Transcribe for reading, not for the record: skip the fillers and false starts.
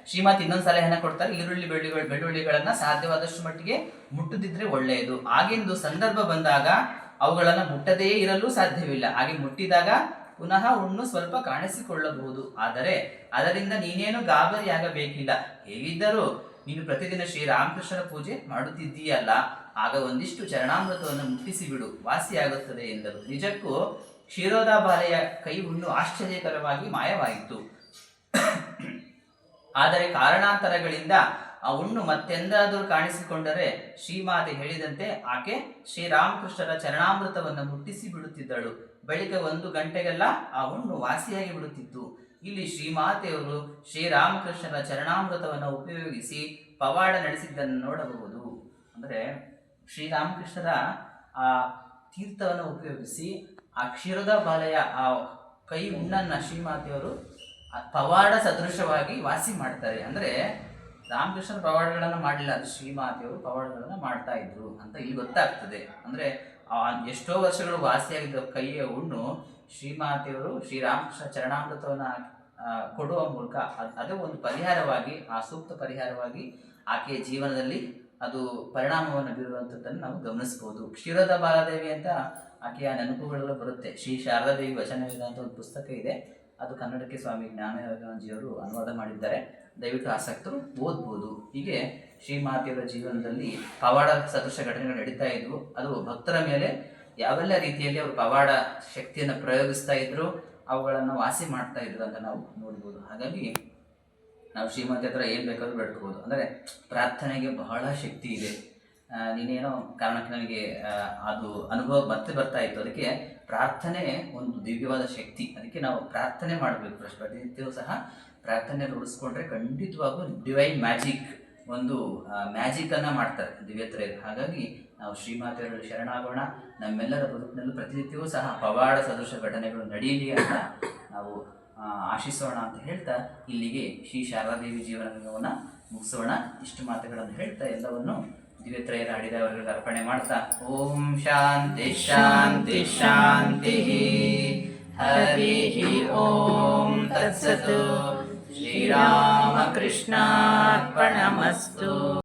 ಶ್ರೀಮಾತೆ ಇನ್ನೊಂದು ಸಲಹೆಯನ್ನ ಕೊಡ್ತಾರೆ, ಈರುಳ್ಳಿ ಬೆಳ್ಳುಳ್ಳಿಗಳನ್ನ ಸಾಧ್ಯವಾದಷ್ಟು ಮಟ್ಟಿಗೆ ಮುಟ್ಟದಿದ್ರೆ ಒಳ್ಳೆಯದು. ಆಗಿಂದು ಸಂದರ್ಭ ಬಂದಾಗ ಅವುಗಳನ್ನು ಮುಟ್ಟದೇ ಇರಲು ಸಾಧ್ಯವಿಲ್ಲ. ಹಾಗೆ ಮುಟ್ಟಿದಾಗ ಪುನಃ ಹುಣ್ಣು ಸ್ವಲ್ಪ ಕಾಣಿಸಿಕೊಳ್ಳಬಹುದು. ಆದರೆ ಅದರಿಂದ ನೀನೇನು ಗಾಬರಿಯಾಗಬೇಕಿಲ್ಲ. ಹೇಗಿದ್ದರೂ ನೀನು ಪ್ರತಿದಿನ ಶ್ರೀರಾಮಕೃಷ್ಣರ ಪೂಜೆ ಮಾಡುತ್ತಿದ್ದೀಯಲ್ಲ, ಆಗ ಒಂದಿಷ್ಟು ಚರಣಾಮೃತವನ್ನು ಮುಟ್ಟಿಸಿ ಬಿಡು, ವಾಸಿಯಾಗುತ್ತದೆ ಎಂದರು. ನಿಜಕ್ಕೂ ಕ್ಷೀರೋದಾಬಾಲೆಯ ಕೈ ಹುಣ್ಣು ಆಶ್ಚರ್ಯಕರವಾಗಿ ಮಾಯವಾಯಿತು. ಆದರೆ ಕಾರಣಾಂತರಗಳಿಂದ ಆ ಹುಣ್ಣು ಮತ್ತೆಂದಾದರೂ ಕಾಣಿಸಿಕೊಂಡರೆ ಶ್ರೀಮಾತೆ ಹೇಳಿದಂತೆ ಆಕೆ ಶ್ರೀರಾಮಕೃಷ್ಣರ ಚರಣಾಮೃತವನ್ನು ಮುಟ್ಟಿಸಿ ಬಿಡುತ್ತಿದ್ದಳು. ಬಳಿಕ 1 ಗಂಟೆಗೆಲ್ಲ ಆ ಹುಣ್ಣು ವಾಸಿಯಾಗಿ ಬಿಡುತ್ತಿತ್ತು. ಇಲ್ಲಿ ಶ್ರೀಮಾತೆಯವರು ಶ್ರೀರಾಮಕೃಷ್ಣರ ಚರಣಾಮೃತವನ್ನು ಉಪಯೋಗಿಸಿ ಪವಾಡ ನಡೆಸಿದ್ದನ್ನು ನೋಡಬಹುದು. ಅಂದರೆ ಶ್ರೀರಾಮಕೃಷ್ಣರ ಆ ತೀರ್ಥವನ್ನು ಉಪಯೋಗಿಸಿ ಆ ಕ್ಷೀರದ ಬಾಲೆಯ ಆ ಕೈ ಹುಣ್ಣನ್ನು ಶ್ರೀಮಾತೆಯವರು ಪವಾಡ ಸದೃಶವಾಗಿ ವಾಸಿ ಮಾಡ್ತಾರೆ. ಅಂದರೆ ರಾಮಕೃಷ್ಣರ ಪವಾಡಗಳನ್ನು ಮಾಡಲಿಲ್ಲ, ಅದು ಶ್ರೀಮಾತೆಯವರು ಪವಾಡಗಳನ್ನು ಮಾಡ್ತಾ ಇದ್ರು ಅಂತ ಇಲ್ಲಿ ಗೊತ್ತಾಗ್ತದೆ. ಅಂದರೆ ಎಷ್ಟೋ ವರ್ಷಗಳು ವಾಸಿಯಾಗಿದ್ದ ಕೈಯ ಹುಣ್ಣು ಶ್ರೀಮಾತೆಯವರು ಶ್ರೀರಾಮಕೃಷ್ಣ ಚರಣಾಮೃತವನ್ನು ಕೊಡುವ ಮೂಲಕ ಅದೇ ಒಂದು ಪರಿಹಾರವಾಗಿ, ಆ ಸೂಕ್ತ ಪರಿಹಾರವಾಗಿ ಆಕೆಯ ಜೀವನದಲ್ಲಿ ಅದು ಪರಿಣಾಮವನ್ನು ಬೀರುವಂಥದ್ದನ್ನು ನಾವು ಗಮನಿಸ್ಬೋದು. ಕ್ಷೀರದ ಬಾಲಾದೇವಿ ಅಂತ ಆಕೆಯ ನೆನಪುಗಳೆಲ್ಲ ಬರುತ್ತೆ. ಶ್ರೀ ಶಾರದಾದೇವಿ ವಚನವೇದ ಅಂತ ಒಂದು ಪುಸ್ತಕ ಇದೆ, ಅದು ಕನ್ನಡಕ್ಕೆ ಸ್ವಾಮಿ ಜ್ಞಾನಯೋಗಾನಂದಜಿಯವರು ಅನುವಾದ ಮಾಡಿದ್ದಾರೆ. ದಯವಿಟ್ಟು ಆಸಕ್ತರು ಓದ್ಬೋದು. ಹೀಗೆ ಶ್ರೀಮಾತೆಯವರ ಜೀವನದಲ್ಲಿ ಪವಾಡ ಸದೃಶ ಘಟನೆಗಳು ನಡೀತಾ ಇದ್ವು. ಅದು ಭಕ್ತರ ಮೇಲೆ ಯಾವೆಲ್ಲ ರೀತಿಯಲ್ಲಿ ಅವರು ಪವಾಡ ಶಕ್ತಿಯನ್ನು ಪ್ರಯೋಗಿಸ್ತಾ ಇದ್ರು, ಅವುಗಳನ್ನು ವಾಸಿ ಮಾಡ್ತಾ ಇದ್ರು ಅಂತ ನಾವು ನೋಡ್ಬೋದು. ಹಾಗಾಗಿ ನಾವು ಶ್ರೀಮಾತೆ ಹತ್ರ ಏನು ಬೇಕಾದ್ರೂ ಬೇಡ್ಕೋಬೋದು. ಅಂದರೆ ಪ್ರಾರ್ಥನೆಗೆ ಬಹಳ ಶಕ್ತಿ ಇದೆ. ನೀನೇನೋ ಕಾರಣಕ್ಕೆ ನನಗೆ ಅದು ಅನುಭವ ಮತ್ತೆ ಬರ್ತಾ ಇತ್ತು, ಅದಕ್ಕೆ ಪ್ರಾರ್ಥನೆ ಒಂದು ದಿವ್ಯವಾದ ಶಕ್ತಿ. ಅದಕ್ಕೆ ನಾವು ಪ್ರಾರ್ಥನೆ ಮಾಡಬೇಕು. ಪ್ರತಿನಿತ್ಯವೂ ಸಹ ಪ್ರಾರ್ಥನೆ ರೂಢಿಸ್ಕೊಂಡ್ರೆ ಖಂಡಿತವಾಗೂ ಡಿವೈನ್ ಮ್ಯಾಜಿಕ್, ಒಂದು ಮ್ಯಾಜಿಕನ್ನು ಮಾಡ್ತಾರೆ ದಿವ್ಯತ್ರೆಯರು. ಹಾಗಾಗಿ ನಾವು ಶ್ರೀಮಾತೆಯವರು ಶರಣಾಗೋಣ. ನಮ್ಮೆಲ್ಲರ ಬದುಕಿನಲ್ಲೂ ಪ್ರತಿನಿತ್ಯವೂ ಸಹ ಪವಾಡ ಸದೃಶ ಘಟನೆಗಳು ನಡೆಯಲಿ ಅಂತ ನಾವು ಆಶಿಸೋಣ ಅಂತ ಹೇಳ್ತಾ ಇಲ್ಲಿಗೆ ಶ್ರೀ ಶಾರದಾದೇವಿ ಜೀವನವನ್ನು ಮುಗಿಸೋಣ. ಇಷ್ಟು ಮಾತುಗಳನ್ನು ಹೇಳ್ತಾ ಎಲ್ಲವನ್ನು ದಿವ್ಯತ್ರಯರ ಹಾಡಿದವರಿಗೆ ಅರ್ಪಣೆ ಮಾಡ್ತಾ, ಓಂ ಶಾಂತಿ ಶಾಂತಿ ಶಾಂತಿ. ಹರಿ ಓಂ ತತ್ಸತ್. ಶ್ರೀರಾಮಕೃಷ್ಣಾರ್ಪಣಮಸ್ತು.